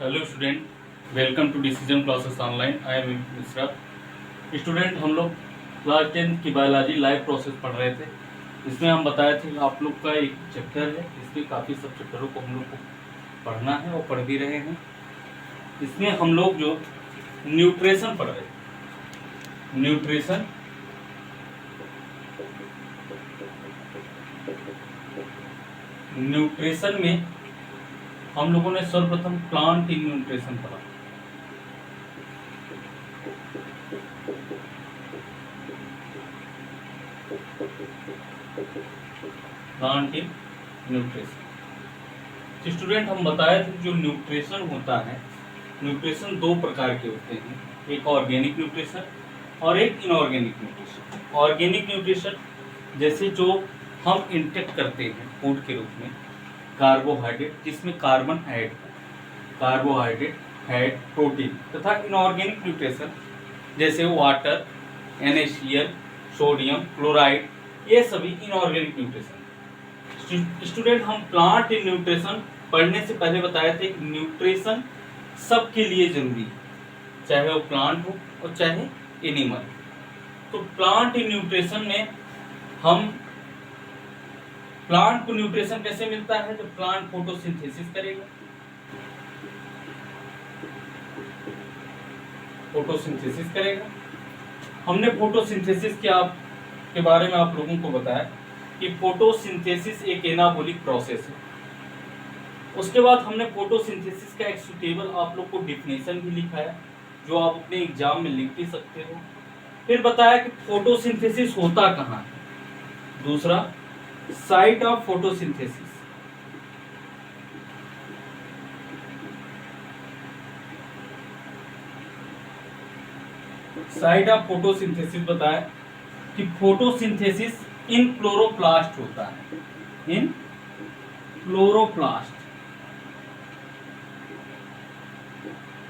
Hello student, welcome to decision classes online. I am Mishra. Student, हम लोग class 10 की biology live process पढ़ रहे थे। इसमें हम बताए थे आप लोग का एक चैप्टर है, इसमें काफ़ी सब चैप्टरों को हम लोग को पढ़ना है और पढ़ भी रहे हैं। इसमें हम लोग जो न्यूट्रिशन पढ़ रहे थे, न्यूट्रिशन में हम लोगों ने सर्वप्रथम प्लांट इन न्यूट्रिशन पढ़ा। Plant in nutrition. स्टूडेंट, हम बताए थे जो न्यूट्रिशन होता है, न्यूट्रिशन दो प्रकार के होते हैं, एक ऑर्गेनिक न्यूट्रिशन और एक इनऑर्गेनिक न्यूट्रिशन। ऑर्गेनिक न्यूट्रिशन जैसे जो हम इंटेक करते हैं फूड के रूप में, कार्बोहाइड्रेट जिसमें कार्बन ऐड है, कार्बोहाइड्रेट, फैट, प्रोटीन, तथा इनऑर्गेनिक न्यूट्रिशन जैसे वाटर, NaCl, सोडियम, क्लोराइड, ये सभी इनऑर्गेनिक न्यूट्रिशन। स्टूडेंट, हम प्लांट इन न्यूट्रिशन पढ़ने से पहले बताए थे कि न्यूट्रिशन सबके लिए जरूरी है, चाहे वो प्लांट हो और चाहे एनिमल। तो प्लांट इन न्यूट्रिशन में हम प्लांट को न्यूट्रिशन कैसे मिलता है, जब प्लांट फोटोसिंथेसिस करेगा। फोटोसिंथेसिस करेगा। हमने फोटोसिंथेसिस के बारे में आप लोगों को बताया कि फोटोसिंथेसिस एक एनाबॉलिक प्रोसेस है। उसके बाद हमने फोटोसिंथेसिस का एक सुटेबल आप लोग को डिफिनेशन भी लिखाया, जो आप अपने एग्जाम में लिख भी सकते हो। फिर बताया कि फोटोसिंथेसिस होता कहाँ है। दूसरा, site of photosynthesis. Site of photosynthesis बताया कि फोटोसिंथेसिस इन क्लोरोप्लास्ट होता है, इन क्लोरोप्लास्ट।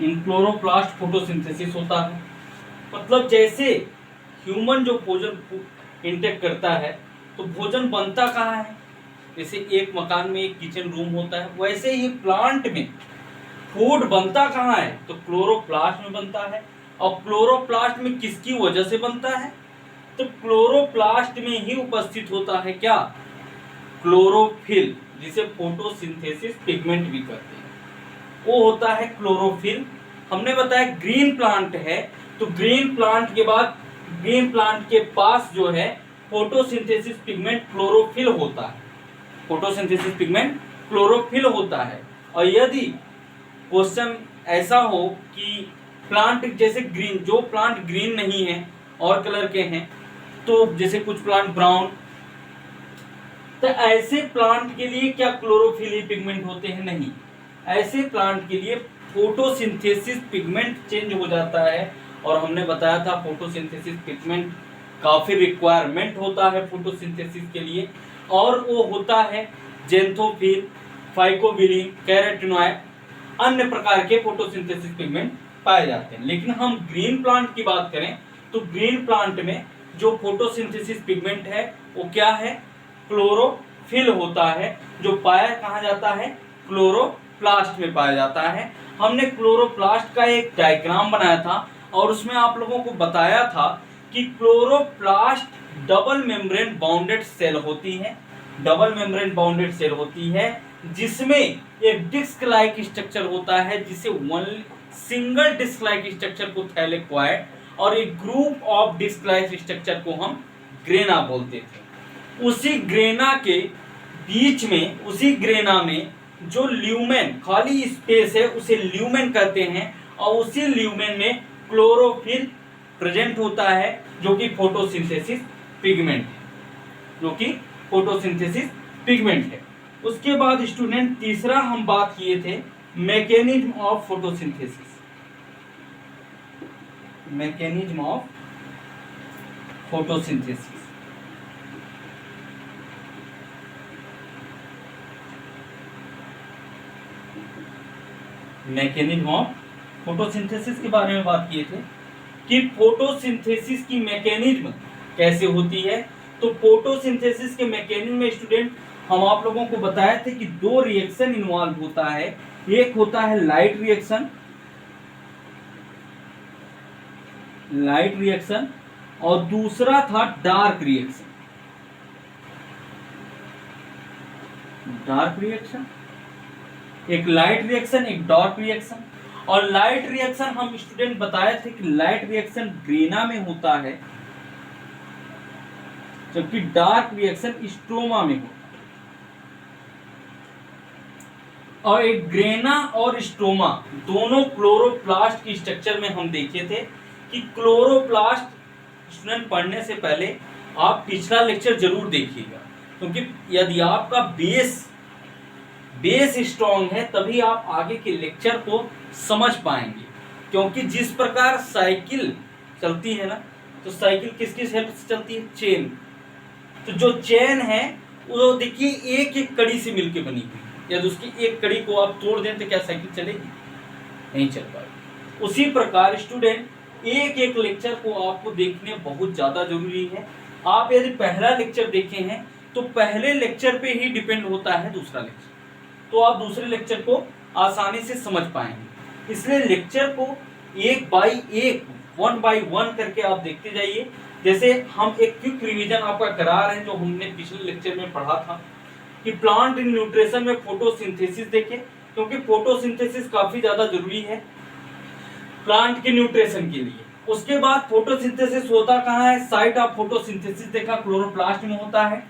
इन क्लोरोप्लास्ट फोटोसिंथेसिस होता है। मतलब जैसे ह्यूमन जो भोजन इंटेक करता है तो भोजन बनता कहाँ है, जैसे एक मकान में एक किचन रूम होता है, वैसे ही प्लांट में फूड बनता कहाँ है, तो क्लोरोप्लास्ट में बनता है। और क्लोरोप्लास्ट में किसकी वजह से बनता है, तो क्लोरोप्लास्ट में ही उपस्थित होता है क्या, क्लोरोफिल, जिसे फोटोसिंथेसिस पिगमेंट भी कहते हैं, वो होता है क्लोरोफिल। हमने बताया ग्रीन प्लांट है, तो ग्रीन प्लांट के बाद ग्रीन प्लांट के पास जो है फोटोसिंथेसिस पिगमेंट क्लोरोफिल होता है, फोटोसिंथेसिस पिगमेंट क्लोरोफिल होता है। और यदि क्वेश्चन ऐसा हो कि प्लांट जैसे ग्रीन, जो प्लांट ग्रीन नहीं है और कलर के हैं, तो जैसे कुछ प्लांट ब्राउन, तो ऐसे प्लांट के लिए क्या क्लोरोफिल ही पिगमेंट होते हैं, नहीं। ऐसे प्लांट के लिए फोटोसिंथेसिस पिगमेंट चेंज हो जाता है। और हमने बताया था फोटोसिंथेसिस पिगमेंट काफी रिक्वायरमेंट होता है फोटोसिंथेसिस के लिए, और वो होता है जेंथोफिल, फाइकोबिलिन, कैरोटीनॉयड, अन्य प्रकार के फोटोसिंथेसिस पिगमेंट पाए जाते हैं। लेकिन हम ग्रीन प्लांट की बात करें तो ग्रीन प्लांट में जो फोटोसिंथेसिस पिगमेंट है वो क्या है, क्लोरोफिल होता है, जो पाया कहाँ जाता है, क्लोरोप्लास्ट में पाया जाता है। हमने क्लोरोप्लास्ट का एक डायग्राम बनाया था और उसमें आप लोगों को बताया था कि chloroplast double membrane bounded cell होती है, डबल मेम्ब्रेन बाउंडेड सेल होती है, जिसमें एक डिस्क लाइक स्ट्रक्चर होता है, जिसे सिंगल डिस्क लाइक स्ट्रक्चर को थैलेक्वाइड और एक group of disc like structure को हम ग्रेना बोलते थे। उसी ग्रेना के बीच में, उसी ग्रेना में जो ल्यूमेन खाली स्पेस है उसे ल्यूमेन कहते हैं, और उसी ल्यूमेन में क्लोरोफिल प्रेजेंट होता है, जो कि फोटोसिंथेसिस पिगमेंट है, जो कि फोटोसिंथेसिस पिगमेंट है। उसके बाद स्टूडेंट तीसरा हम बात किए थे mechanism of photosynthesis, mechanism of photosynthesis. Mechanism of photosynthesis के बारे में बात किए थे कि फोटोसिंथेसिस की मैकेनिज्म कैसे होती है। तो फोटोसिंथेसिस के मैकेनिज्म में स्टूडेंट हम आप लोगों को बताए थे कि दो रिएक्शन इन्वॉल्व होता है। एक होता है लाइट रिएक्शन और दूसरा था डार्क रिएक्शन। एक लाइट रिएक्शन, एक डार्क रिएक्शन। और लाइट रिएक्शन हम स्टूडेंट बताए थे कि लाइट रिएक्शन ग्रेना में होता है, जबकि डार्क रिएक्शन स्ट्रोमा में होता है। और एक ग्रेना और स्ट्रोमा दोनों क्लोरोप्लास्ट की स्ट्रक्चर में हम देखे थे कि क्लोरोप्लास्ट स्टूडेंट पढ़ने से पहले आप पिछला लेक्चर जरूर देखिएगा, क्योंकि यदि आपका बेस स्ट्रांग है तभी आप आगे के लेक्चर को समझ पाएंगे। क्योंकि जिस प्रकार साइकिल चलती है ना, तो साइकिल किस हेल्प से चलती है? चेन। तो जो चेन है वो देखिए एक एक कड़ी से मिलकर बनी हुई, यदि उसकी एक कड़ी को आप तोड़ दें तो क्या साइकिल चलेगी? नहीं चल पाएगी। उसी प्रकार स्टूडेंट एक एक लेक्चर को आपको देखने बहुत ज्यादा जरूरी है। आप यदि पहला लेक्चर देखे हैं तो पहले लेक्चर पे ही डिपेंड होता है दूसरा लेक्चर, तो आप दूसरे लेक्चर को आसानी से समझ पाएंगे। इसलिए लेक्चर को एक बाई एक, वन बाई वन करके आप देखते जाइए। जैसे हम एक क्विक रिवीजन आपका करा रहे हैं जो हमने पिछले लेक्चर में पढ़ा था कि प्लांट इन न्यूट्रिशन में फोटोसिंथेसिस देखें, क्योंकि फोटोसिंथेसिस काफी ज्यादा जरूरी है प्लांट के न्यूट्रिशन के लिए। उसके बाद फोटोसिंथेसिस होता कहाँ है? साइट ऑफ फोटोसिंथेसिस देखा, क्लोरोप्लास्ट में होता है।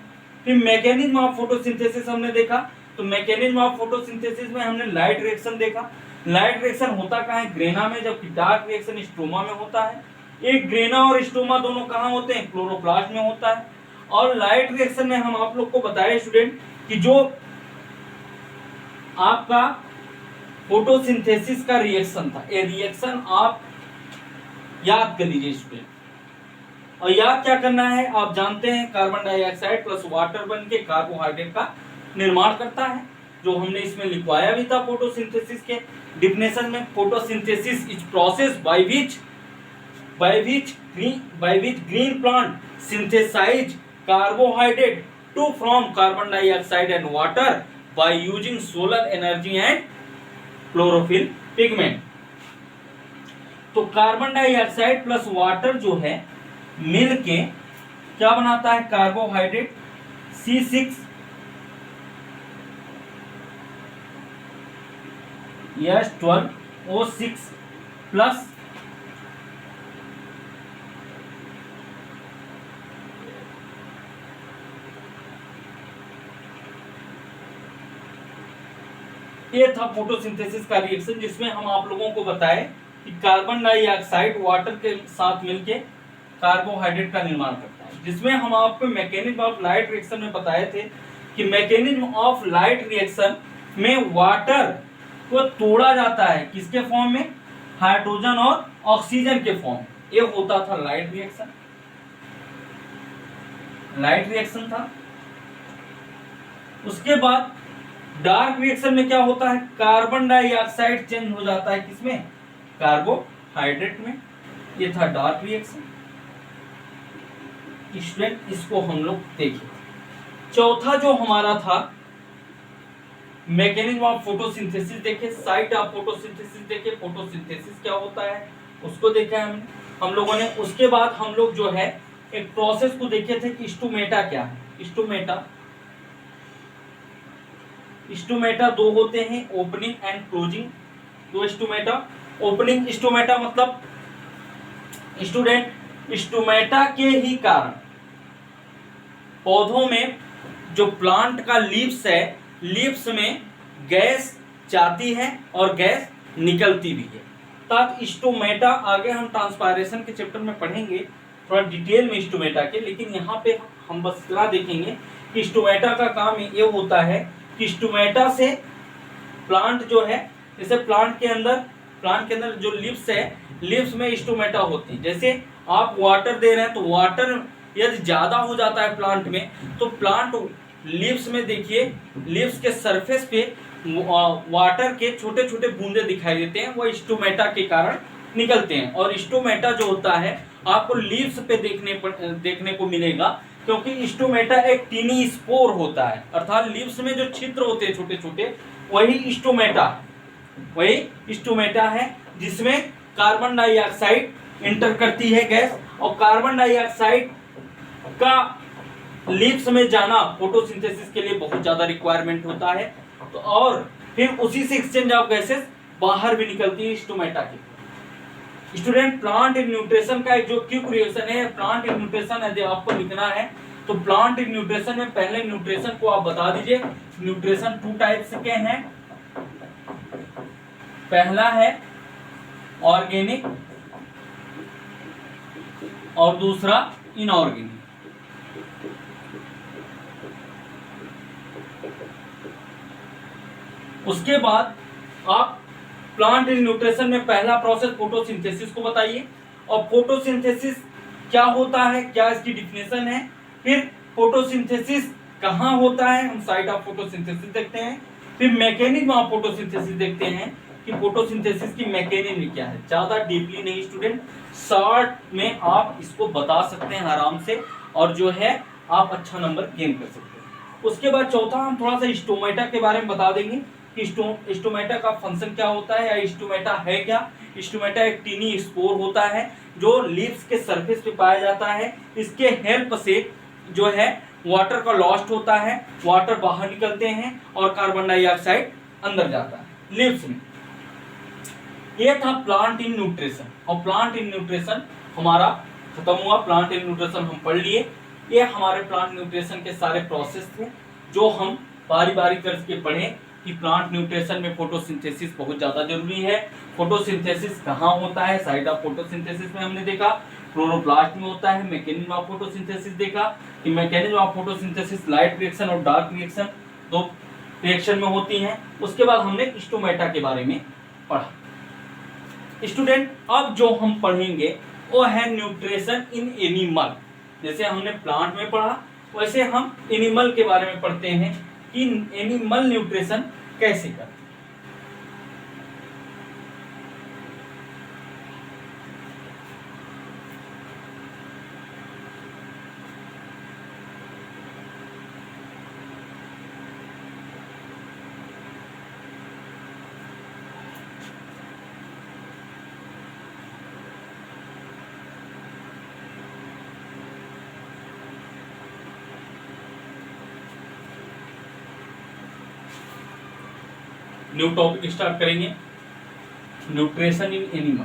फिर मैकेनिज्म ऑफ फोटोसिंथेसिस हमने देखा, तो मैकेनिज्म ऑफ फोटोसिंथेसिस में हमने लाइट रिएक्शन देखा। लाइट रिएक्शन होता कहाँ है? ग्रेना में, जबकि डार्क रिएक्शन स्ट्रोमा में होता है। एक ग्रेना और स्ट्रोमा दोनों कहाँ होते हैं? क्लोरोप्लास्ट में होता है। और लाइट रिएक्शन में हम आप लोग को बताए स्टूडेंट कि जो आपका फोटोसिंथेसिस का रिएक्शन था, ये रिएक्शन आप याद कर लीजिए स्टूडेंट। और याद क्या करना है? आप जानते हैं कार्बन डाइऑक्साइड प्लस वाटर बन के कार्बोहाइड्रेट का निर्माण करता है, जो हमने इसमें लिखवाया भी था फोटोसिंथेसिस के डिफिनेशन में। Photosynthesis is process by which green plant synthesize carbohydrate to from carbon dioxide and water by using solar energy and chlorophyll pigment. तो कार्बन डाइऑक्साइड प्लस वाटर जो है मिलके क्या बनाता है? कार्बोहाइड्रेट C6H12O6 प्लस ये था फोटोसिंथेसिस का रिएक्शन, जिसमें हम आप लोगों को बताए कि कार्बन डाइऑक्साइड वाटर के साथ मिलके कार्बोहाइड्रेट का निर्माण करता है। जिसमें हम आपको मैकेनिज्म ऑफ लाइट रिएक्शन में बताए थे कि मैकेनिज्म ऑफ लाइट रिएक्शन में वाटर को तोड़ा जाता है किसके फॉर्म में? हाइड्रोजन और ऑक्सीजन के फॉर्म। ये होता था लाइट रिएक्शन था। उसके बाद डार्क रिएक्शन में क्या होता है? कार्बन डाइऑक्साइड चेंज हो जाता है किसमें? कार्बोहाइड्रेट में। ये था डार्क रिएक्शन। स्टूडेंट इसको हम लोग देखें। चौथा जो हमारा था मैकेनिज्म ऑफ फोटोसिंथेसिस देखे, साइट ऑफ फोटोसिंथेसिस देखे, फोटोसिंथेसिस क्या होता है उसको देखा है हम लोगों ने। उसके बाद हम लोग जो है एक प्रोसेस को देखे थे कि स्टोमेटा क्या है। स्टोमेटा दो होते हैं, ओपनिंग एंड क्लोजिंग। दो स्टोमेटा। ओपनिंग स्टोमेटा मतलब स्टूडेंट स्टोमेटा के ही कारण पौधों में जो प्लांट का लीव्स है, लीव्स में गैस जाती है और गैस निकलती भी है। तब स्टोमेटा आगे हम ट्रांसपायरेशन के चैप्टर में पढ़ेंगे थोड़ा डिटेल में स्टोमेटा के, लेकिन यहाँ पे हम बस इतना देखेंगे कि स्टोमेटा का काम ये होता है कि स्टोमेटा से प्लांट जो है, जैसे प्लांट के अंदर जो लिव्स है, लिव्स में स्टोमेटा होती है। जैसे आप वाटर दे रहे हैं तो वाटर यदि ज्यादा हो जाता है प्लांट में, तो प्लांट लीव्स में देखिए, लीव्स के सरफेस पे वाटर के छोटे छोटे बूंदे दिखाई देते हैं, वो स्टोमेटा के कारण निकलते हैं। और स्टोमेटा जो होता है आपको लीव्स पे देखने को मिलेगा, क्योंकि स्टोमेटा एक टीनी स्पोर होता है, अर्थात लीव्स में जो छिद्र होते हैं छोटे छोटे, वही स्टोमेटा वही स्टोमेटा है, जिसमें कार्बन डाइऑक्साइड एंटर करती है गैस, और कार्बन डाइऑक्साइड का लीव्स में जाना फोटोसिंथेसिस के लिए बहुत ज्यादा रिक्वायरमेंट होता है। तो और फिर उसी से एक्सचेंज ऑफ गैसेस बाहर भी निकलती है स्टोमेटा की। स्टूडेंट, प्लांट इन न्यूट्रिशन का एक जो क्विक रिएक्शन है, प्लांट इन न्यूट्रिशन यदि आपको लिखना है तो प्लांट इन न्यूट्रिशन में पहले न्यूट्रिशन को आप बता दीजिए। न्यूट्रिशन 2 टाइप्स के हैं। पहला है ऑर्गेनिक और दूसरा इनऑर्गेनिक। उसके बाद आप प्लांट इन न्यूट्रिशन में पहला प्रोसेस फोटोसिंथेसिस को बताइए, और फोटोसिंथेसिस क्या होता है, क्या इसकी डिफिनेशन है, फिर फोटोसिंथेसिस कहाँ होता है, हम साइट ऑफ फोटोसिंथेसिस देखते हैं, फिर मैकेनिज्म ऑफ फोटोसिंथेसिस देखते हैं कि फोटोसिंथेसिस की मैकेनिज्म क्या है। ज्यादा डीपली नहीं स्टूडेंट, शॉर्ट में आप इसको बता सकते हैं आराम से, और जो है आप अच्छा नंबर गेन कर सकते हैं। उसके बाद चौथा हम थोड़ा सा स्टोमेटा के बारे में बता देंगे कि स्टोमेटा का फंक्शन क्या होता है, या स्टोमेटा है क्या। स्टोमेटा एक टीनी स्पोर होता है जो लीव्स के सरफेस पे पाया जाता है। इसके हेल्प से जो है वाटर का लॉस्ट होता है, वाटर बाहर निकलते हैं और कार्बन डाइऑक्साइड अंदर जाता है लीव्स में। ये था प्लांट इन न्यूट्रिशन, और प्लांट इन न्यूट्रिशन हमारा खत्म हुआ। प्लांट इन न्यूट्रिशन हम पढ़ लिए। ये हमारे प्लांट न्यूट्रिशन के सारे प्रोसेस थे जो हम बारी बारी करके पढ़े कि प्लांट न्यूट्रिशन में फोटोसिंथेसिस बहुत ज्यादा जरूरी है। फोटोसिंथेसिस कहाँ होता है, साइड ऑफ फोटोसिंथेसिस में हमने देखा क्लोरोप्लास्ट में होता है। मैकेनिज्म ऑफ फोटोसिंथेसिस देखा कि mechanism of photosynthesis light reaction और डार्क रिएक्शन, दो रिएक्शन में होती हैं। उसके बाद हमने स्टोमेटा के बारे में पढ़ा। स्टूडेंट, अब जो हम पढ़ेंगे वो है न्यूट्रिशन इन एनिमल। जैसे हमने प्लांट में पढ़ा वैसे हम एनिमल के बारे में पढ़ते हैं कि एनिमल न्यूट्रिशन कैसे करते हैं। न्यू टॉपिक स्टार्ट करेंगे, nutrition in animal.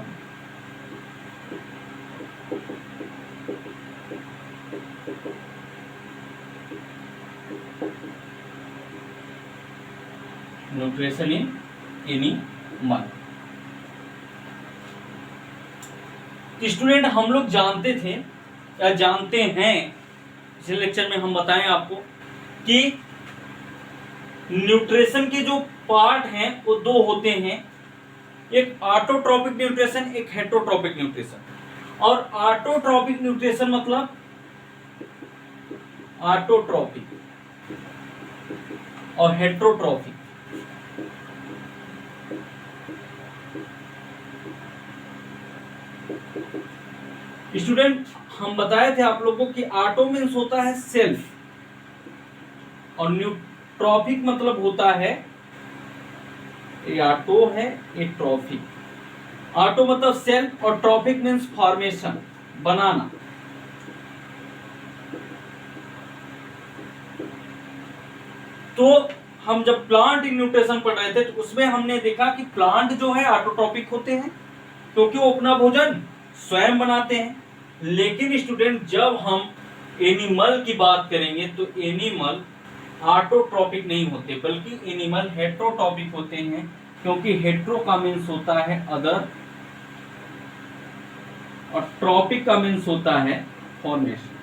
Nutrition in animal. Student, हम लोग जानते थे या जानते हैं, पिछले लेक्चर में हम बताएं आपको कि न्यूट्रिशन के जो पार्ट हैं वो दो होते हैं, एक ऑटोट्रॉपिक न्यूट्रिशन, एक हेटरोट्रॉपिक न्यूट्रिशन। और ऑटोट्रॉपिक न्यूट्रिशन मतलब ऑटोट्रॉपिक और हेटरोट्रॉपिक। स्टूडेंट, हम बताए थे आप लोगों को कि ऑटो मीन्स होता है सेल्फ, और न्यूट्रॉपिक मतलब होता है, ये ऑटो है, ये ट्रॉपिक। ऑटो मतलब सेल्फ और ट्रॉपिक मीन्स फॉर्मेशन, बनाना। तो हम जब प्लांट इन न्यूट्रिशन पढ़ रहे थे तो उसमें हमने देखा कि प्लांट जो है ऑटोट्रॉपिक होते हैं क्योंकि वो अपना भोजन स्वयं बनाते हैं। लेकिन स्टूडेंट, जब हम एनिमल की बात करेंगे तो एनिमल ऑटोट्रॉपिक नहीं होते, बल्कि एनिमल हेटरोट्रॉपिक होते हैं, क्योंकि हेट्रो का मीन्स होता है अदर और ट्रॉपिक का मीन्स होता है फॉर्मेशन।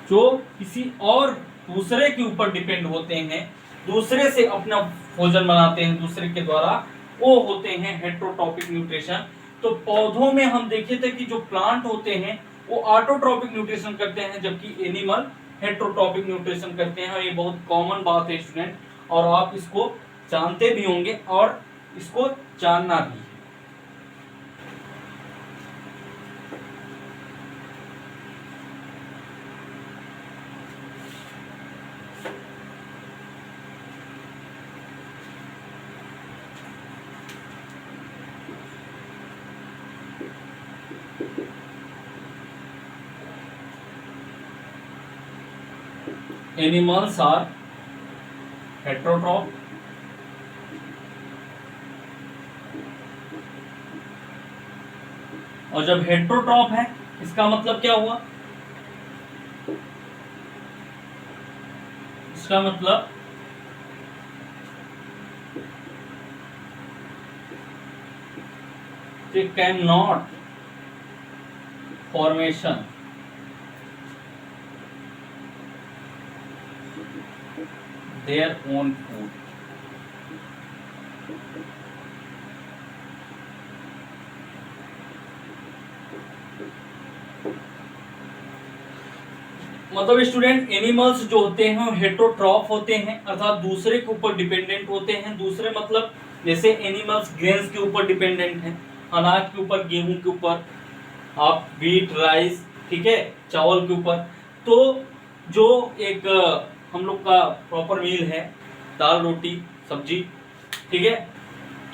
जो किसी और दूसरे के ऊपर डिपेंड होते हैं, दूसरे से अपना भोजन बनाते हैं दूसरे के द्वारा, वो होते हैं हेटरोट्रॉपिक न्यूट्रिशन। तो पौधों में हम देखे थे कि जो प्लांट होते हैं वो ऑटोट्रॉपिक न्यूट्रिशन करते हैं, जबकि एनिमल हेटरोट्रॉपिक न्यूट्रिशन करते हैं। और ये बहुत कॉमन बात है स्टूडेंट, और आप इसको जानते भी होंगे और इसको जानना भी है। एनिमल्स आर हेट्रोट्रॉफ, और जब हेट्रोट्रॉफ है इसका मतलब क्या हुआ, इसका मतलब they cannot formation their own food. मतलब स्टूडेंट एनिमल्स जो होते हैं वो हेट्रोट्रॉफ होते हैं, अर्थात दूसरे के ऊपर डिपेंडेंट होते हैं। दूसरे मतलब जैसे एनिमल्स ग्रेन्स के ऊपर डिपेंडेंट हैं, अनाज के ऊपर, गेहूं के ऊपर, आप व्हीट, राइस, ठीक है, चावल के ऊपर। तो जो एक हम लोग का प्रॉपर मील है दाल, रोटी, सब्जी, ठीक है,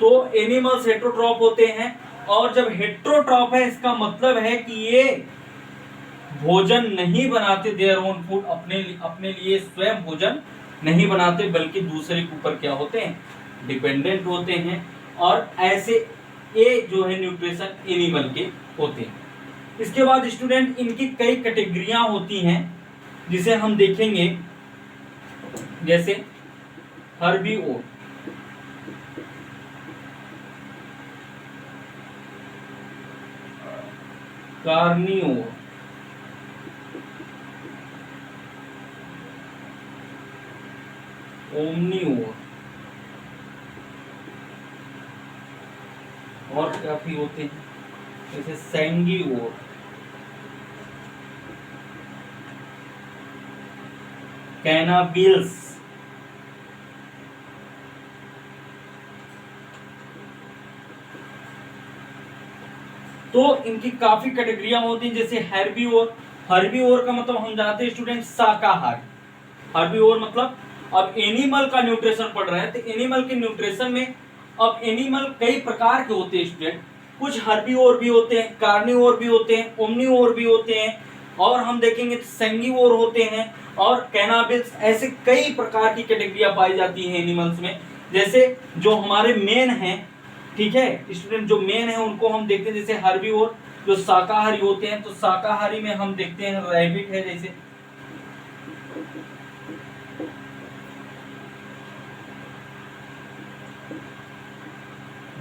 तो एनिमल्स हेट्रोट्रॉफ होते हैं। और जब हेट्रोट्रॉफ है इसका मतलब है कि ये भोजन नहीं बनाते, देयर ओन फूड, अपने लिए स्वयं भोजन नहीं बनाते, बल्कि दूसरे के ऊपर क्या होते हैं, डिपेंडेंट होते हैं। और ऐसे ये जो है न्यूट्रिशन एनिमल के होते हैं। इसके बाद स्टूडेंट इनकी कई कैटेगरियां होती हैं जिसे हम देखेंगे, जैसे हर्बीवोर, कार्निवोर, ओमनीवोर, और काफी होते हैं जैसे सैंगीवोर, कैनाबिल्स, तो इनकी काफी कैटेगरियां होती हैं। जैसे हर्बीवोर, हर्बीवोर का मतलब हम जानते हैं स्टूडेंट शाकाहारी। हर्बीवोर मतलब अब एनिमल का न्यूट्रिशन पढ़ रहे हैं, तो एनिमल के न्यूट्रिशन में अब एनिमल कई प्रकार के होते हैं स्टूडेंट। कुछ हर्बीवोर भी होते हैं, कार्निवोर भी होते हैं, ओमनीवोर भी होते हैं, और हम देखेंगे तो सैंगीवोर होते हैं, और कैनाबिल्स। ऐसे कई प्रकार की कैटेगरियां पाई जाती हैं एनिमल्स में। जैसे जो हमारे मेन हैं, ठीक है स्टूडेंट, जो मेन है उनको हम देखते हैं, जैसे हर्बीवोर जो शाकाहारी होते हैं, तो शाकाहारी में हम देखते हैं रैबिट है, जैसे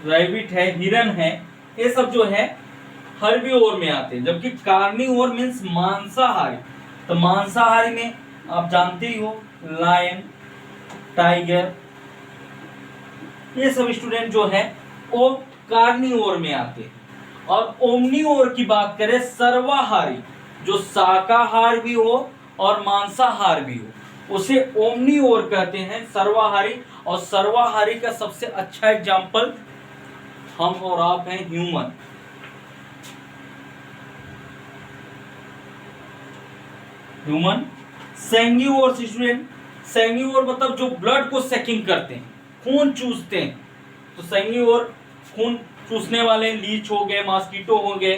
रैबिट है, हिरन है, ये सब जो है हर्बीवोर में आते हैं। जबकि कार्निवोर मीन्स मांसाहारी, तो मांसाहारी में आप जानते ही हो लायन, टाइगर, ये सब स्टूडेंट जो है वो कार्निवोर में आते हैं। और ओमनीवोर की बात करें, सर्वाहारी, जो शाकाहार भी हो और मांसाहार भी हो, उसे ओमनीवोर कहते हैं, सर्वाहारी। और सर्वाहारी का सबसे अच्छा एग्जाम्पल हम और आप हैं, ह्यूमन। ह्यूमन। सैंगीवोर स्टूडेंट, सैंगीवोर मतलब जो ब्लड को सेकिंग करते हैं, खून चूसते हैं, तो सैंगीवोर खून चूसने वाले लीच हो गए, मॉस्किटो हो गए,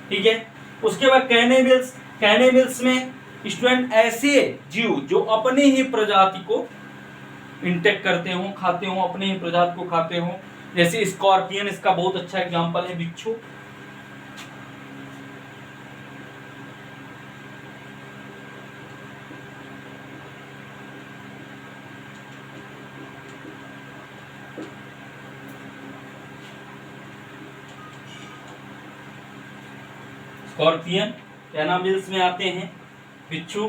ठीक है। उसके बाद कैनेबिल्स, कैनेबिल्स में स्टूडेंट ऐसे जीव जो अपने ही प्रजाति को इंटेक करते हो, खाते हो, अपने ही प्रजाति को खाते हो, जैसे स्कॉर्पियन इसका बहुत अच्छा एग्जांपल है, बिच्छू। स्कॉर्पियन कैनाबिल्स में आते हैं, बिच्छू।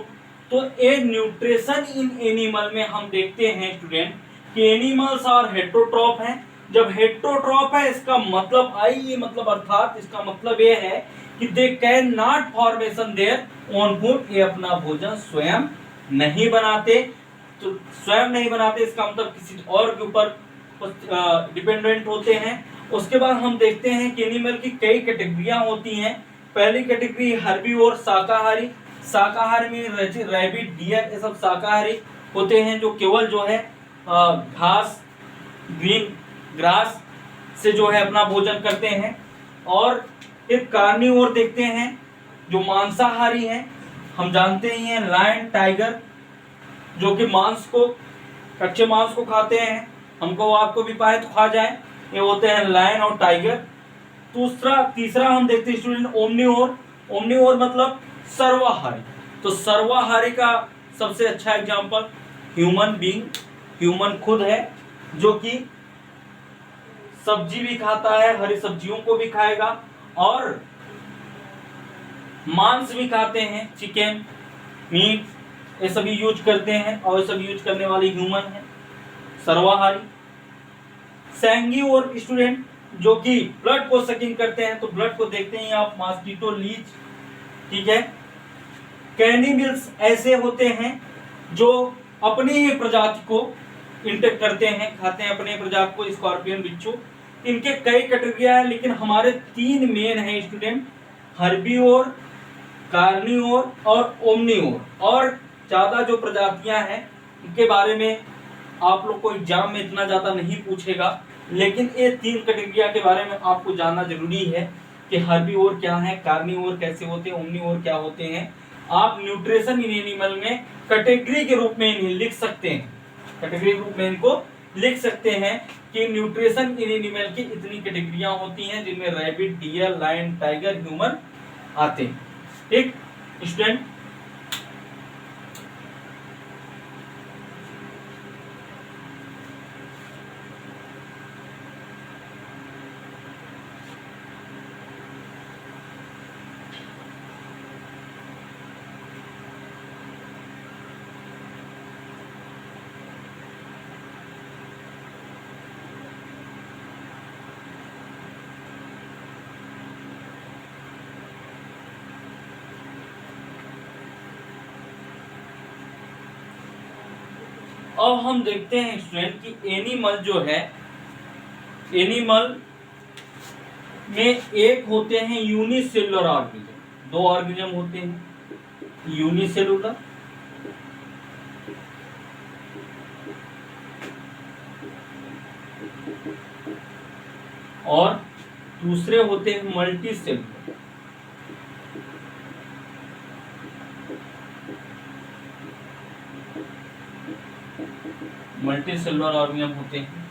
तो ए न्यूट्रिशन इन एनिमल में हम देखते हैं स्टूडेंट कि एनिमल्स आर हेट्रोट्रॉफ हैं। जब हेट्रोट्रॉफ है इसका मतलब आई, मतलब अर्थात इसका मतलब ये है कि they can not formation their own food, ये अपना भोजन स्वयं नहीं बनाते। तो स्वयं नहीं बनाते इसका मतलब किसी और के ऊपर डिपेंडेंट होते हैं। उसके बाद हम देखते हैं कि एनिमल की कई कैटेगरियां होती हैं। पहली कैटेगरी हर्बीवोर, शाकाहारी। शाकाहारी में रैबिट, डियर, ये सब शाकाहारी होते हैं, जो केवल जो है घास, ग्रीन ग्रास से जो है अपना भोजन करते हैं। और फिर कार्निवोर देखते हैं जो मांसाहारी हैं, हम जानते ही हैं लायन, टाइगर, जो कि मांस को, कच्चे मांस को खाते हैं, हमको आपको भी पाए तो खा जाए, ये होते हैं लायन और टाइगर। तीसरा हम देखते हैं स्टूडेंट ओमनीवोर। ओमनीवोर मतलब सर्वाहारी। तो सर्वाहारी का सबसे अच्छा एग्जांपल ह्यूमन बीइंग, ह्यूमन खुद है, जो कि सब्जी भी खाता है, हरी सब्जियों को भी खाएगा और मांस भी खाते हैं, चिकन, मीट, ये सभी यूज करते हैं और ये सब यूज करने वाले ह्यूमन है, सर्वाहारी। सैंगिवोर स्टूडेंट, जो कि ब्लड को सकिंग करते हैं, तो ब्लड को देखते हैं आप, मॉस्किटो, लीच, ठीक है। कैनिबल्स ऐसे होते हैं जो अपनी ही प्रजाति को इंटेक करते हैं, खाते हैं अपने प्रजाति को, स्कॉर्पियन, बिच्छू। इनके कई कैटेगरिया है, लेकिन हमारे 3 मेन हैं स्टूडेंट, हर्बीवोर, कार्निवोर और ओमनीवोर। और ज्यादा जो प्रजातियां हैं उनके बारे में आप लोग को एग्जाम में इतना ज्यादा नहीं पूछेगा, लेकिन ये 3 कैटेगरिया के बारे में आपको जानना जरूरी है कि हर्बीवोर क्या है, कार्निवोर कैसे होते हैं, ओमनीवोर क्या होते हैं। आप न्यूट्रिशन इन एनिमल में कैटेगरी के रूप में इन्हें लिख सकते हैं, कैटेगरी के रूप में इनको लिख सकते हैं कि न्यूट्रिशन इन एनिमल की इतनी कैटेगरियां होती हैं, जिनमें rabbit, deer, lion, tiger, human आते हैं। ठीक स्टूडेंट, अब हम देखते हैं स्टूडेंट कि एनिमल जो है, एनिमल में एक होते हैं यूनिसेलुलर ऑर्गेनिज्म, 2 ऑर्गेनिज्म होते हैं, यूनिसेलुलर और दूसरे होते हैं मल्टीसेलुलर। मल्टीसेलुलर ऑर्गेनिज्म होते हैं,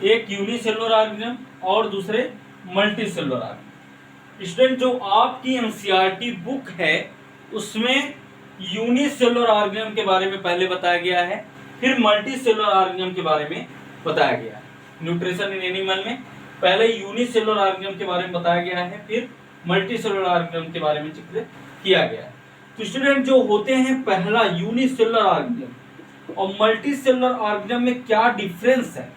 एक यूनिसेलुलर ऑर्गेनिज्म और दूसरे मल्टीसेलुलर ऑर्गेनिज्म। स्टूडेंट, जो आपकी एनसीईआरटी बुक है उसमें यूनिसेलुलर ऑर्गेनिज्म के बारे में पहले बताया गया है, फिर मल्टीसेलुलर ऑर्गेनिज्म के बारे में बताया गया है। न्यूट्रिशन इन एनिमल में पहले यूनिसेलुलर ऑर्गेनिज्म के बारे में बताया गया है, फिर मल्टीसेलुलर ऑर्गेनिज्म के बारे में जिक्र किया गया है। तो स्टूडेंट, जो होते हैं पहला यूनिसेलुलर ऑर्गेनिज्म और मल्टीसेलुलर ऑर्गेनिज्म में क्या डिफरेंस है?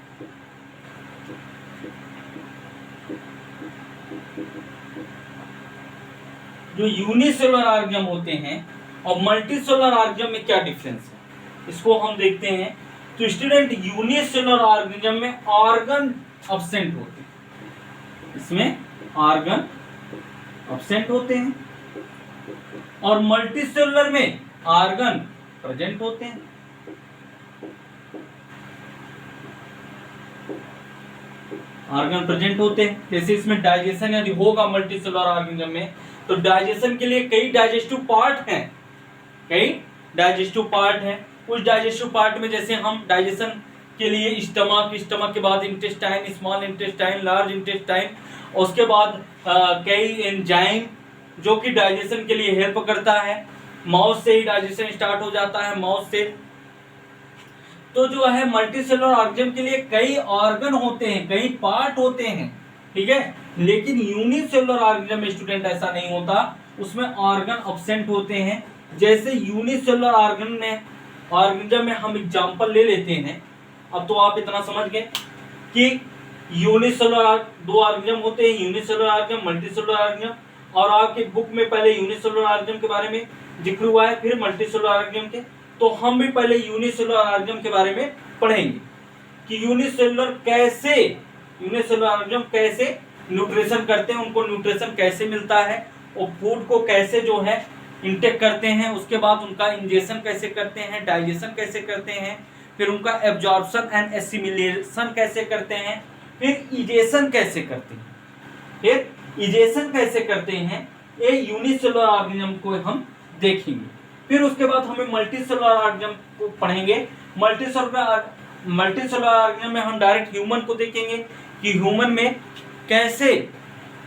जो यूनिसेलुलर ऑर्गेनिज्म होते हैं और मल्टीसेलुलर ऑर्गेनिज्म में क्या डिफरेंस है, इसको हम देखते हैं। तो स्टूडेंट, यूनिसेलुलर ऑर्गेनिज्म में ऑर्गन अब्सेंट होते हैं, इसमें ऑर्गन अब्सेंट होते हैं, और मल्टीसेलुलर में ऑर्गन प्रेजेंट होते हैं। ऑर्गन प्रेजेंट होते हैं, जैसे इसमें डाइजेशन यदि होगा मल्टीसेलुलर ऑर्गेनिज्म में, तो डाइजेशन के लिए कई डाइजेस्टिव पार्ट हैं, कई डाइजेस्टिव पार्ट हैं। उस डाइजेस्टिव पार्ट में जैसे हम डाइजेशन के लिए स्टमक, स्टमक के बाद intestine, small intestine, large intestine, उसके बाद कई एंजाइम जो कि डाइजेशन के लिए हेल्प करता है। माउथ से ही डाइजेशन स्टार्ट हो जाता है, माउथ से। तो जो है मल्टीसेलुलर ऑर्गेनिज्म के लिए कई ऑर्गन होते हैं, कई पार्ट होते हैं, ठीक है। लेकिन यूनिसेलुलर ऑर्गेनिज्म में स्टूडेंट ऐसा नहीं होता, उसमें ऑर्गन अब्सेंट होते हैं। जैसे यूनिसेलुलर ऑर्गेनिज्म में हम एग्जांपल ले लेते हैं। अब तो आप इतना समझ गए कि यूनिसेलुलर 2 ऑर्गेनिज्म होते हैं, यूनिसेलुलर ऑर्गेनिज्म, मल्टीसेलुलर ऑर्गेनिज्म, और आपके बुक में पहले यूनिसेलुलर ऑर्गेनिज्म के बारे में जिक्र हुआ है, फिर मल्टीसेलुलर ऑर्गेनिज्म के। तो हम भी पहले यूनिसेलुलर ऑर्गेनिज्म के बारे में पढ़ेंगे कि यूनिसेलुलर ऑर्गेनिज्म कैसे न्यूट्रिशन करते हैं, उनको न्यूट्रिशन कैसे मिलता है, और फूड को कैसे जो है इंटेक करते हैं, उसके बाद उनका इंजेक्शन कैसे करते हैं, डाइजेशन कैसे करते हैं, फिर उनका एब्जॉर्प्शन एंड एसिमिलेशन कैसे करते हैं, फिर इजेशन कैसे करते हैं, ये यूनिसेलुलर ऑर्गेनिज्म को हम देखेंगे। फिर उसके बाद हमें मल्टी सेलुलर ऑर्गेनिज्म को पढ़ेंगे। मल्टी सेलुलर ऑर्गेनिज्म में हम डायरेक्ट ह्यूमन को देखेंगे कि ह्यूमन में कैसे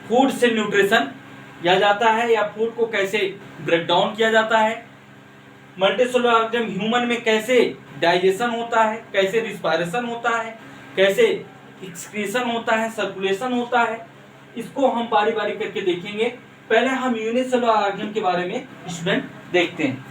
फूड से न्यूट्रिशन किया जाता है या फूड को कैसे ब्रेक डाउन किया जाता है। मल्टी सेलुलर ऑर्गेनिज्म ह्यूमन में कैसे डाइजेशन होता है, कैसे रिस्पायरेशन होता है, कैसे एक्सक्रीशन होता है, सर्कुलेशन होता है, इसको हम बारी बारी करके देखेंगे। पहले हम यूनिसेलुलर ऑर्गेनिज्म के बारे में स्टूडेंट देखते हैं।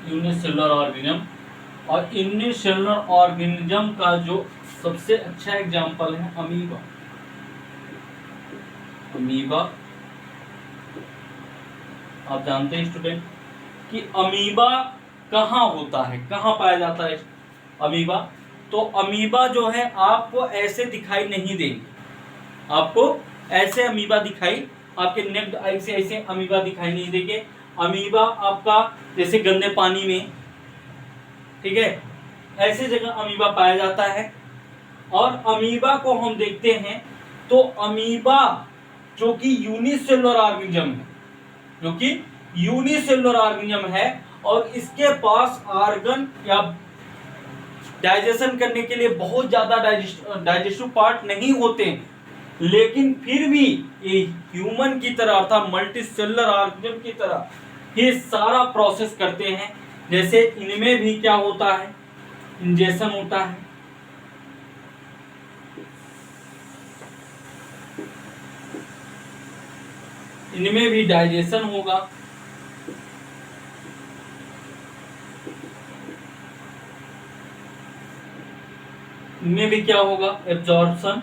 यूनिसेलुलर ऑर्गेनिज्म, और यूनिसेलुलर ऑर्गेनिज्म का जो सबसे अच्छा एग्जांपल है अमीबा। अमीबा आप जानते हैं स्टूडेंट कि अमीबा कहाँ होता है, कहाँ पाया जाता है अमीबा। तो अमीबा जो है आपको ऐसे दिखाई नहीं देंगे, आपको ऐसे अमीबा दिखाई, आपके नेक्ड आई से ऐसे अमीबा दिखाई नहीं देंगे। अमीबा आपका जैसे गंदे पानी में, ठीक है, ऐसे जगह अमीबा पाया जाता है। और अमीबा को हम देखते हैं तो अमीबा जो कि यूनिसेलुलर ऑर्गेनिज्म है, जो कि यूनिसेलुलर ऑर्गेनिज्म है, और इसके पास ऑर्गन या डाइजेशन करने के लिए बहुत ज्यादा डाइजेस्टिव पार्ट नहीं होते, लेकिन फिर भी ये ह्यूमन की तरह अर्थात मल्टी सेलुलर ऑर्गेनिज्म की तरह ये सारा प्रोसेस करते हैं। जैसे इनमें भी क्या होता है, इंजेक्शन होता है, इनमें भी डाइजेशन होगा, इनमें भी क्या होगा, एब्जॉर्प्शन,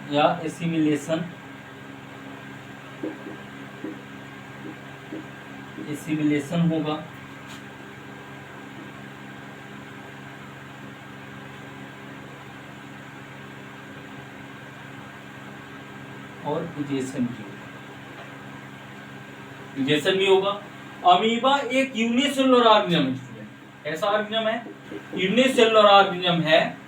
या एसिमिलेशन, एसिमिलेशन होगा, और इजेशन भी होगा, इजेशन भी होगा। अमीबा एक यूनिसेलुलर ऑर्गेनिज्म है, ऐसा ऑर्गेनिज्म है, यूनिसेलुलर ऑर्गेनिज्म है,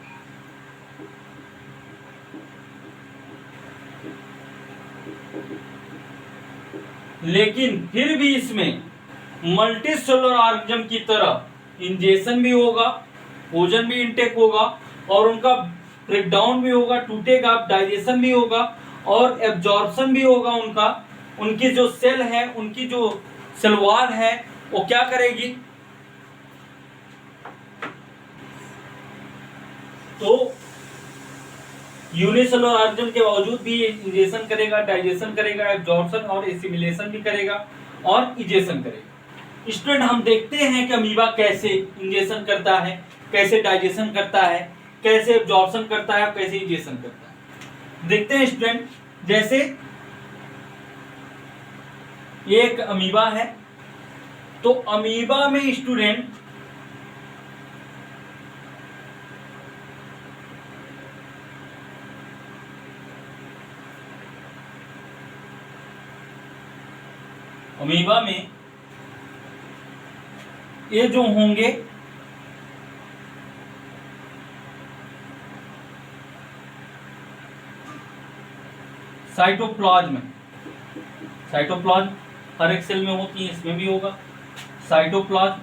लेकिन फिर भी इसमें मल्टी सेलुलर ऑर्गेनिज्म की तरह इंजेक्शन भी होगा, भोजन भी इंटेक होगा, और उनका ब्रेकडाउन भी होगा, टूटेगा, डाइजेशन भी होगा, और एब्जॉर्प्शन भी होगा उनका। उनकी जो सेल है, उनकी जो सेल वॉल है, वो क्या करेगी, तो यूनिसेलुलर ऑर्गेनिज्म के बावजूद भी इंजेक्शन करेगा, डाइजेशन करेगा, एब्जॉर्प्शन और एसिमिलेशन भी करेगा और इजेशन करेगा। स्टूडेंट हम देखते हैं कि अमीबा कैसे इंजेक्शन करता है, कैसे डाइजेशन करता है, कैसे एब्जॉर्प्शन करता है, कैसे इजेशन करता है। देखते हैं स्टूडेंट, जैसे ये एक अमीबा है, तो अमीबा में स्टूडेंट अमीबा में ये जो होंगे साइटोप्लाज्म, साइटोप्लाज्म हर एक सेल में होती है, इसमें भी होगा साइटोप्लाज्म।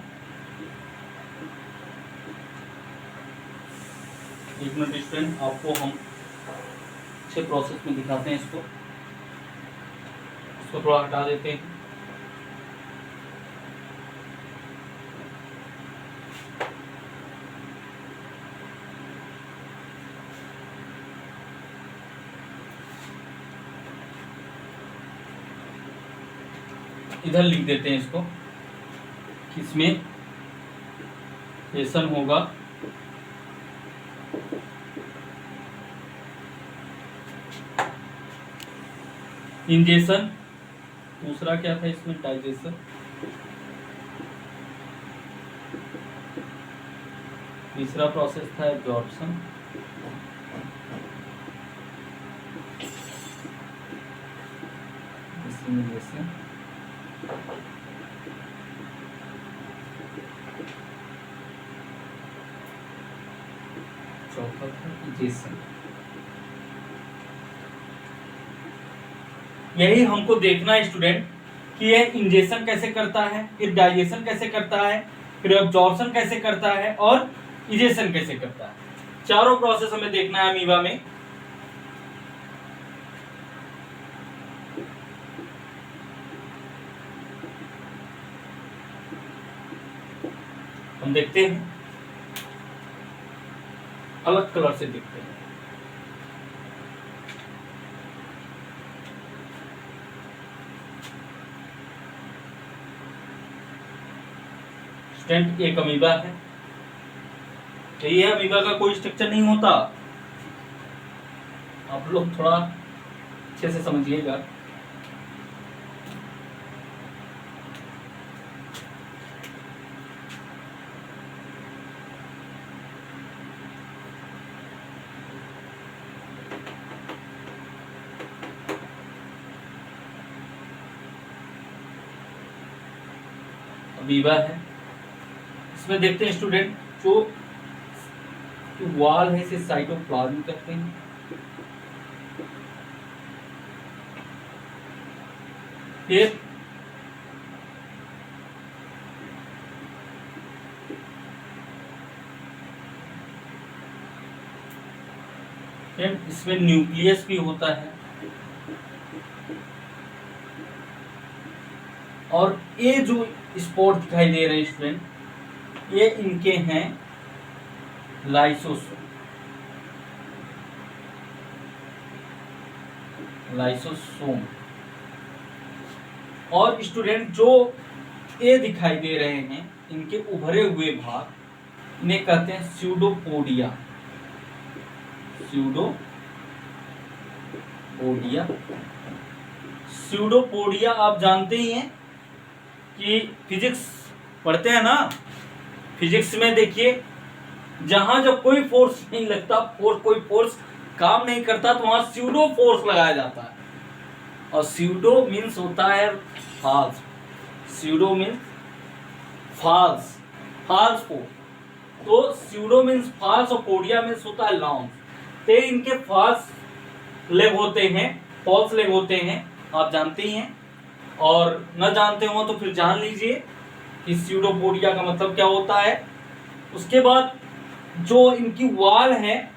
एक मिनट स्टूडेंट, आपको हम अच्छे प्रोसेस में दिखाते हैं, इसको थोड़ा हटा देते हैं। इधर लिख देते हैं इसको, इसमें एसन होगा इंजेशन, दूसरा क्या था इसमें डाइजेशन, तीसरा प्रोसेस था एब्जॉर्प्शन, एसिमिलेशन, चौथा था इजेशन। यही हमको देखना है स्टूडेंट कि यह इंजेशन कैसे करता है, फिर डाइजेशन कैसे करता है, फिर एब्जॉर्प्शन कैसे करता है और इजेशन कैसे करता है। चारों प्रोसेस हमें देखना है अमीबा में। हम देखते हैं, अलग कलर से देखते हैं। स्टूडेंट एक अमीबा है, यही है अमीबा का कोई स्ट्रक्चर नहीं होता, आप लोग थोड़ा अच्छे से समझिएगा। अमीबा है, इसमें देखते हैं स्टूडेंट जो वॉल है इसे साइटोप्लाज्म कहते हैं। फिर इसमें न्यूक्लियस भी होता है, और ये जो स्पॉट दिखाई दे रहे हैं स्टूडेंट, ये इनके हैं लाइसोसोम। लाइसोसोम और स्टूडेंट जो ये दिखाई दे रहे हैं इनके उभरे हुए भाग इन्हें कहते हैं स्यूडोपोडिया। स्यूडोपोडिया, स्यूडोपोडिया आप जानते ही हैं कि फिजिक्स पढ़ते हैं ना, फिजिक्स में देखिए जहां जब कोई फोर्स नहीं लगता, कोई फोर्स काम नहीं करता, तो वहां स्यूडो फोर्स लगाया जाता है। और स्यूडो मीन्स होता है false, pseudo means false, false force. तो स्यूडो मीन्स फॉल्स और पोडिया मीन्स होता है लॉन्ग। तो इनके फॉल्स लेग होते हैं, फॉल्स लेग होते हैं, आप जानते ही हैं। और न जानते हो तो फिर जान लीजिए कि स्यूडोपोडिया का मतलब क्या होता है। उसके बाद जो इनकी वॉल है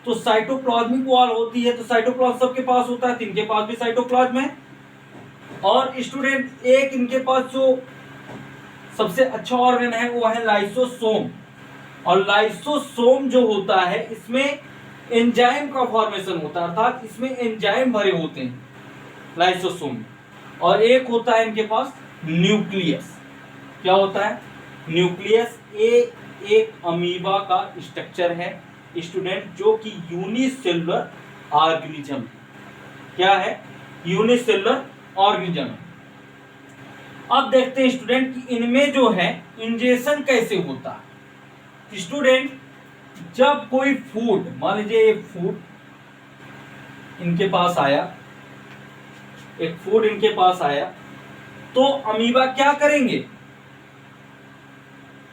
तो साइटोप्लाज्मिक वॉल होती है, तो साइटोप्लाज्म सबके पास होता है, तो इनके पास भी साइटोप्लाज्म है। और स्टूडेंट एक इनके पास जो सबसे अच्छा ऑर्गन है वो है लाइसोसोम। और लाइसोसोम जो होता है इसमें एंजाइम का फॉर्मेशन होता है, अर्थात इसमें एंजाइम भरे होते हैं लाइसोसोम। और एक होता है इनके पास न्यूक्लियस। क्या होता है? न्यूक्लियस। एक अमीबा का स्ट्रक्चर है स्टूडेंट, जो कि यूनिसेलुलर ऑर्गेनिज्म। क्या है? Unicellular organism. अब देखते हैं स्टूडेंट कि इनमें जो है इंजेक्शन कैसे होता है। स्टूडेंट जब कोई फूड, मान लीजिए एक फूड इनके पास आया, एक फूड इनके पास आया, तो अमीबा क्या करेंगे?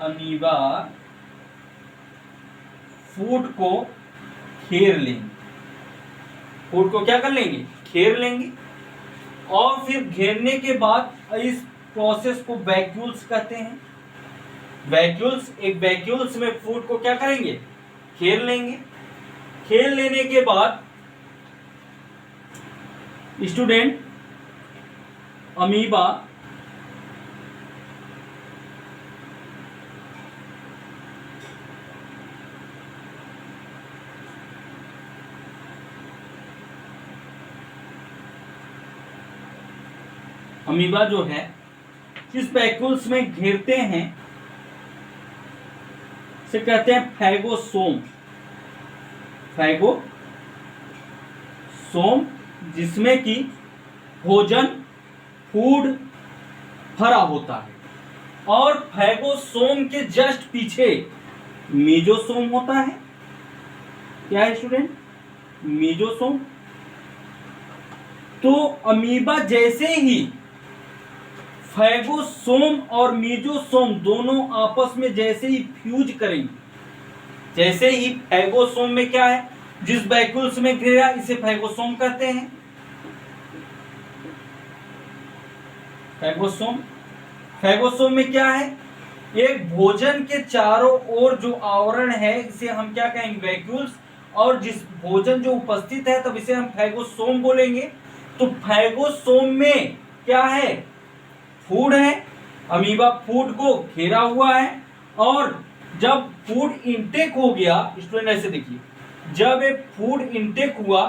अमीबा फूड को घेर लेंगे। फूड को क्या कर लेंगे? घेर लेंगे। और फिर घेरने के बाद इस प्रोसेस को वैक्यूल्स कहते हैं। वैक्यूल्स, एक वैक्यूल्स में फूड को क्या करेंगे? घेर लेंगे। घेर लेने के बाद स्टूडेंट अमीबा जो है किस वैक्यूल्स में घेरते हैं से कहते हैं फैगोसोम। फैगोसोम जिसमें कि भोजन फूड भरा होता है। और फैगोसोम के जस्ट पीछे मीजोसोम होता है। क्या है स्टूडेंट? मीजोसोम। तो अमीबा जैसे ही फैगोसोम और मीजोसोम दोनों आपस में जैसे ही फ्यूज करेंगे, जैसे ही फैगोसोम में क्या है, जिस वैक्यूल्स में घेरा इसे फैगोसोम कहते हैं। फैगोसोम में क्या है, एक भोजन के चारों ओर जो आवरण है इसे हम क्या कहेंगे, वैक्यूल्स। और जिस भोजन जो उपस्थित है तब इसे हम फैगोसोम बोलेंगे। तो फैगोसोम में क्या है, फूड है। अमीबा फूड को घेरा हुआ है। और जब फूड इनटेक हो गया, स्टूडेंट ऐसे देखिए, जब एक फूड इनटेक हुआ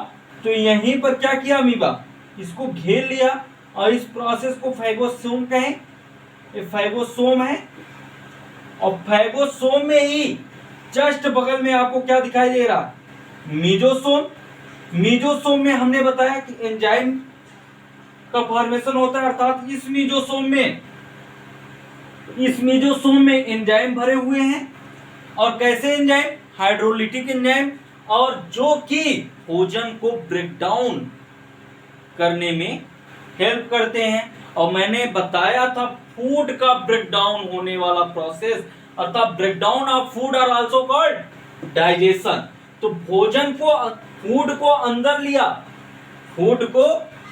तो यहीं पर क्या किया, अमीबा इसको घेर लिया और इस प्रोसेस को फैगोसोम कहें। ये फैगोसोम है। और फैगोसोम में ही जस्ट बगल में आपको क्या दिखाई दे रहा, मीजोसोम। मीजोसोम में हमने बताया कि एंजाइम का फॉर्मेशन होता है, अर्थात इस मीजोसोम में एंजाइम भरे हुए हैं। और कैसे एंजाइम, हाइड्रोलिटिक एंजाइम, और जो कि भोजन को ब्रेक डाउन करने में हेल्प करते हैं। और मैंने बताया था फूड का ब्रेक डाउन होने वाला प्रोसेस, अर्थात break down of food are also called digestion. तो भोजन को, फूड को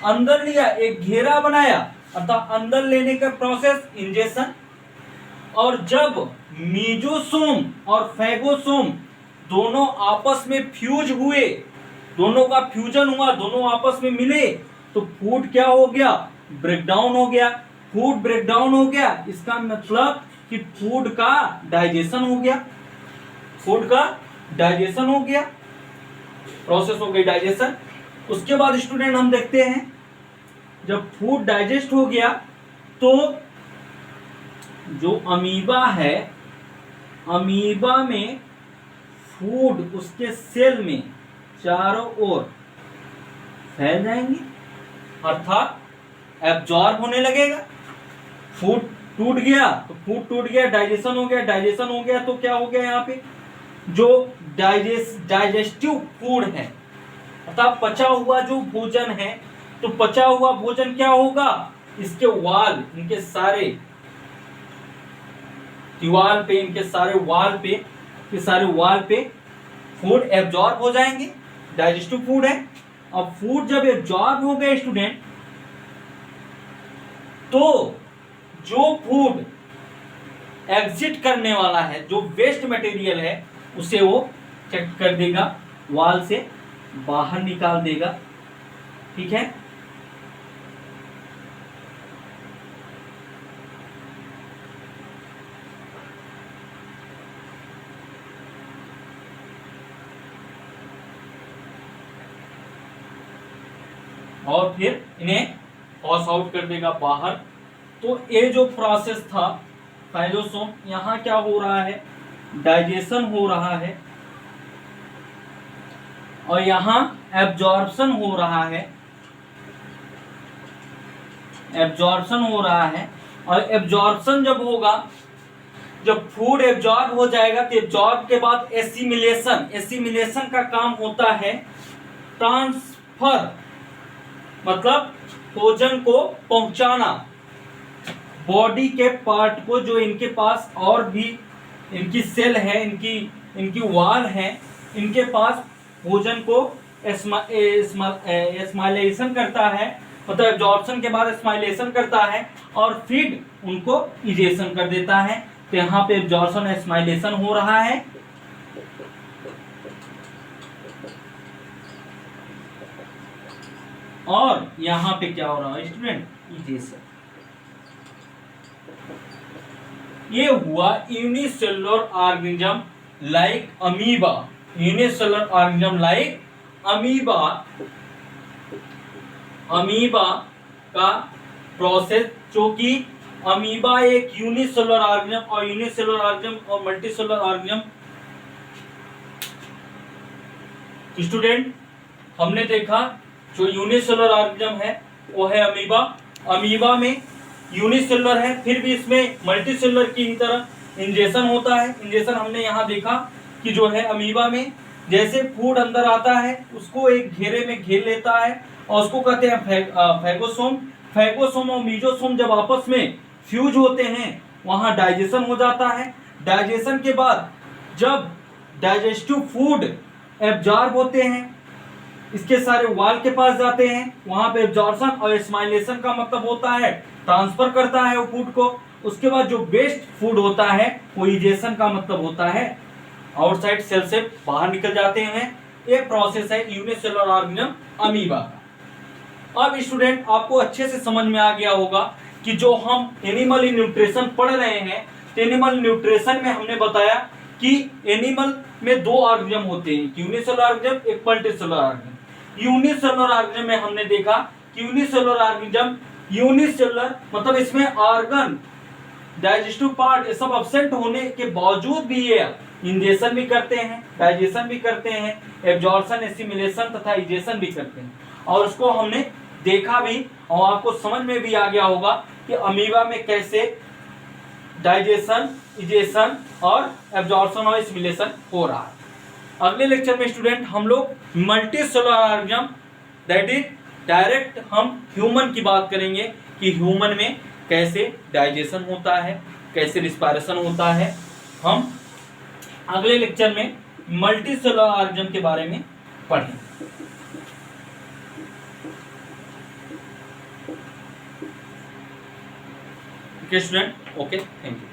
अंदर लिया, एक घेरा बनाया, अर्थात अंदर लेने का प्रोसेस इंजेशन। और जब मीजोसोम और फैगोसोम दोनों आपस में फ्यूज हुए, दोनों का फ्यूजन हुआ, दोनों आपस में मिले, तो फूड क्या हो गया, ब्रेकडाउन हो गया। फूड ब्रेकडाउन हो गया, इसका मतलब कि फूड का डाइजेशन हो गया। प्रोसेस हो गई डाइजेशन। उसके बाद स्टूडेंट हम देखते हैं, जब फूड डाइजेस्ट हो गया तो जो अमीबा है, अमीबा में फूड उसके सेल में चारों ओर फैल जाएंगे, अर्थात एब्जॉर्ब होने लगेगा। फूड टूट गया तो फूड टूट गया, डाइजेशन हो गया तो क्या हो गया, यहाँ पे जो डाइजेस्टिव फूड है, अर्थात पचा हुआ जो भोजन है, तो पचा हुआ भोजन क्या होगा, इसके वाल, इनके सारे दीवार पे, इनके सारे वाल पे फूड एब्जॉर्ब हो जाएंगे, डाइजेस्टिव फूड है। अब फूड जब एब्जॉर्ब हो गए स्टूडेंट, तो जो फूड एग्जिट करने वाला है, जो वेस्ट मटेरियल है, उसे वो चेक कर देगा, वाल से बाहर निकाल देगा। ठीक है, और फिर इन्हें पास आउट कर देगा बाहर। तो ये जो प्रोसेस था फैगोसोम, यहाँ क्या हो रहा है, डाइजेशन हो रहा है, और यहाँ एब्जॉर्प्शन हो रहा है, और एब्जॉर्प्शन जब होगा, जब फूड एब्जॉर्ब हो जाएगा तो एब्जॉर्ब के बाद एसिमिलेशन का काम होता है ट्रांसफर, मतलब भोजन को पहुंचाना बॉडी के पार्ट को, जो इनके पास और भी इनकी सेल है, इनकी वाल है, इनके पास भोजन को एस्माइलेशन करता है, मतलब एब्जॉर्प्शन के बाद एस्माइलेशन करता है, और फिर उनको इजेशन कर देता है। तो यहाँ पे एब्जॉर्प्शन एस्माइलेशन हो रहा है, और यहाँ पे क्या हो रहा है स्टूडेंट, इजेशन। ये हुआ unicellular organism like amoeba, unicellular organism like amoeba का प्रोसेस, जो कि अमीबा एक यूनिसेलुलर ऑर्गेनिज्म और यूनिसेलुलर ऑर्गेनिज्म और मल्टीसेलुलर ऑर्गेनिज्म। स्टूडेंट, हमने देखा जो यूनिसेलुलर ऑर्गेनिज्म है वो है अमीबा। अमीबा में यूनिसेलुलर है, फिर भी इसमें मल्टीसेलुलर की तरह इंजेक्शन होता है। इंजेक्शन हमने यहाँ देखा कि जो है अमीबा में जैसे फूड अंदर आता है उसको एक घेरे में घेर लेता है और उसको कहते हैं फैगोसोम। फैगोसोम और मीजोसोम जब आपस में फ्यूज होते हैं वहां डाइजेशन हो जाता है। डाइजेशन के बाद जब डाइजेस्टिव फूड एब्जॉर्ब होते हैं, इसके सारे वाल के पास जाते हैं, वहां पे एब्जॉर्प्शन और एस्माइलेशन का मतलब होता है ट्रांसफर करता है वो फूड को। उसके बाद जो वेस्ट फूड होता है वो इजेशन का मतलब होता है आउटसाइड सेल से बाहर निकल जाते हैं। ये प्रोसेस है यूनिसेलुलर ऑर्गेनिज्म अमीबा का। अब स्टूडेंट आपको अच्छे से समझ में आ गया होगा कि जो हम एनिमल न्यूट्रिशन पढ़ रहे हैं, एनिमल न्यूट्रिशन में हमने बताया कि एनिमल में दो ऑर्गेनिज्म होते हैं, यूनिसेलुलर ऑर्गेनिज्म, एक मल्टीसेलुलर ऑर्गेनिज्म। यूनिसेलुलर ऑर्गेनिज्म में हमने देखा कि यूनिसेलुलर ऑर्गेनिज्म, यूनिसेलुलर मतलब इसमें ऑर्गन, डाइजेस्टिव पार्ट ये सब एब्सेंट होने के बावजूद भी ये इंजेक्शन भी करते हैं, डाइजेशन भी करते हैं, एब्जॉर्प्शन, एसिमिलेशन तथा इजेशन भी करते हैं। और उसको हमने देखा भी और आपको समझ में भी आ गया होगा कि अमीबा में कैसे डाइजेशन, इजेशन और एब्जॉर्प्शन और एसिमिलेशन हो रहा है। अगले लेक्चर में स्टूडेंट हम लोग multicellular organism that is direct हम ह्यूमन की बात करेंगे कि ह्यूमन में कैसे डाइजेशन होता है, कैसे रिस्पायरेशन होता है। हम अगले लेक्चर में मल्टीसेलुलर ऑर्गेनिज्म के बारे में पढ़ेंगे। Okay student, okay, thank you.